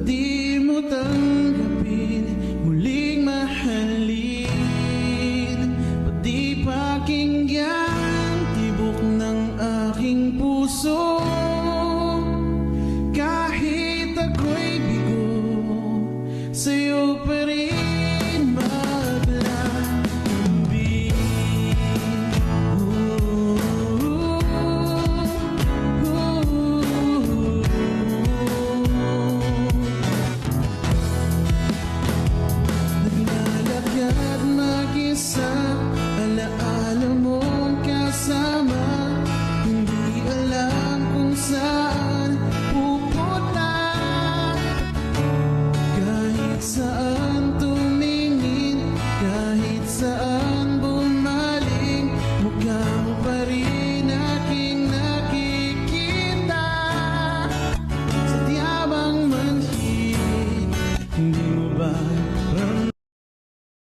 di mo tanggapin, muling mahalin, pati pakinggan tibok ng aking puso. Kahit ako'y bigo, sa'yo pa rin maglalambing. Naglalakad mag-isa, alaala mong kasama, hindi alam kung saan pupunta. Kahit saan tumingin, kahit saan bumaling, mukha mo pa rin aking nakikita. Sadya bang manhid, hindi mo ba